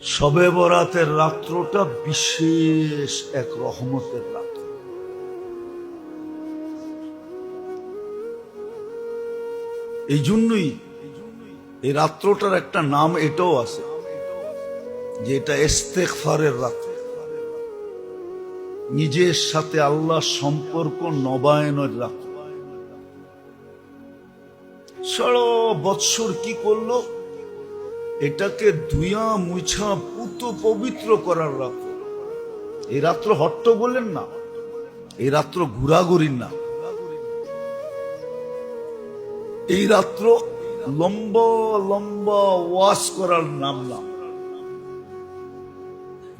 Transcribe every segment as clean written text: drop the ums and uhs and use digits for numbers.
শবে বরাতের রাত্রটা বিশেষ এক রহমতের রাত্র। এই জন্যই এই রাত্রটার একটা নাম এটাও আছে যে এটা ইস্তেগফারের রাত্র, নিজের সাথে আল্লাহ সম্পর্ক নবায়নের রাত্র। সারা বৎসর কি করলো, এটাকে ধুইয়া মুছা পুত পবিত্র করার রাত্র। এই রাত্র হট্টগোলের না, এই রাত্র ঘোরাঘুরির না, এই রাত্র লম্বা লম্বা ওয়াজ করার নাম না।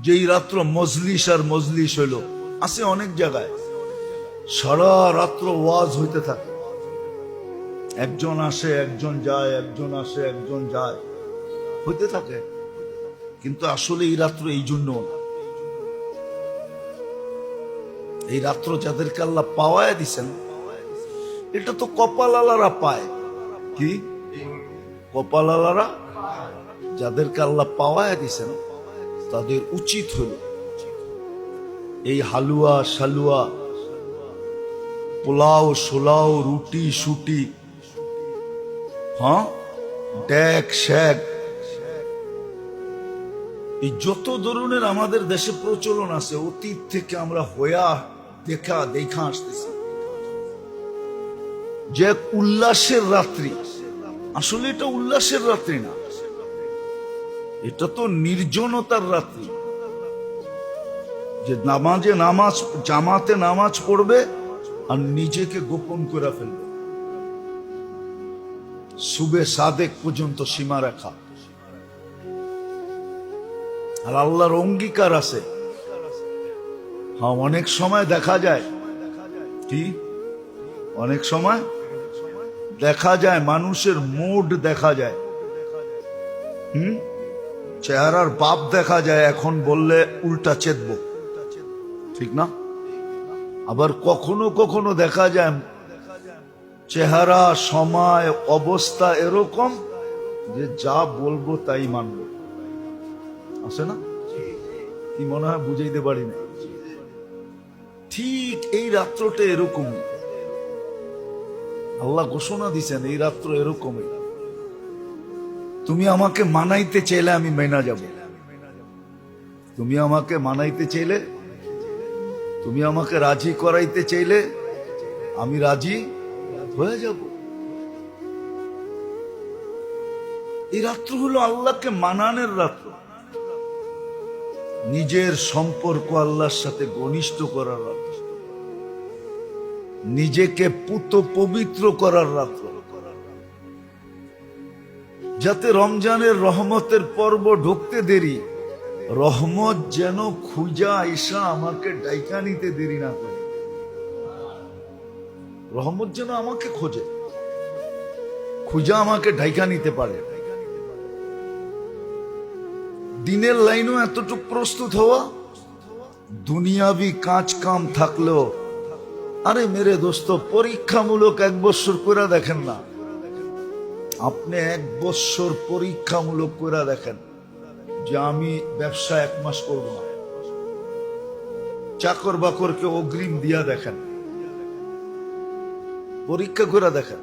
যেই রাত্র মজলিস আর মজলিস হইল আছে অনেক জায়গায়, সারা রাত্র ওয়াজ হইতে থাকে, একজন আসে একজন যায়, একজন আসে একজন যায়, হইতে থাকে। কিন্তু আসলে এই রাত্র এই জন্য না। এই রাত্র যাদেরকে আল্লাহ পাওয়ায় দিছেন, এটা তো কপালালারা পায়। কি কপালালারা? যাদেরকে আল্লাহ পাওয়ায় দিছেন তাদের উচিত হল এই হালুয়া শালুয়া, পোলাও সোলাও, রুটি সুটি, ড্যাক শ্যাক, এই যত ধরনের আমাদের দেশে প্রচলন আছে, অতীত থেকে আমরা হইয়া দেখা আসতেছি যে উল্লাসের রাত্রি। আসলে এটা উল্লাসের রাত্রি না, এটা তো নির্জনতার রাত্রি। যে জামাতে নামাজ পড়বে আর নিজেকে গোপন করে ফেলবে, সুবে সাদেক পর্যন্ত সীমা রেখা। আর আল্লাহর অঙ্গীকার আছে। অনেক সময় দেখা যায় কি, অনেক সময় দেখা যায় মানুষের মুড দেখা যায়, চেহারার বাপ দেখা যায়, এখন বললে উল্টা চেতব, ঠিক না? আবার কখনো কখনো দেখা যায় চেহারা, সময়, অবস্থা এরকম যে যা বলবো তাই মানবো, আছে না? কি মনে হয় বুঝাইতে পারি না? ঠিক এই রাত্রটা এরকমই। আল্লাহ ঘোষণা দিছেন এই রাত্র এরকমই। তুমি আমাকে মানাইতে চাইলে আমি মেনা যাব, তুমি আমাকে মানাইতে চাইলে, তুমি আমাকে রাজি করাইতে চাইলে আমি রাজি হয়ে যাব। এই রাত্র হলো আল্লাহকে মানানোর রাত্র, নিজের সম্পর্ক আল্লাহর সাথে ঘনিষ্ঠ করার রাত্র, নিজেকে পুত পবিত্র করার রাত্র, যাতে রমজানের রহমতের পর্ব ঢুকতে দেরি, রহমত যেন খুঁজা আইসা আমাকে ডাইকা নিতে দেরি না করে। রহমত যেন আমাকে খোঁজে, খুঁজা আমাকে ডাইকা নিতে পারে। দিনের লাইনও এতটুকু প্রস্তুত হওয়া, দুনিয়াবি কাজ কাম থাকলেও, আরে মেরে দোস্ত, পরীক্ষামূলক 1 বছর করে দেখেন না, আপনি 1 বছর পরীক্ষামূলক করে দেখেন যে আমি ব্যবসা 1 মাস করব না, চাকর বাকরকে অগ্রিম দিয়া দেখেন, পরীক্ষা করে দেখেন।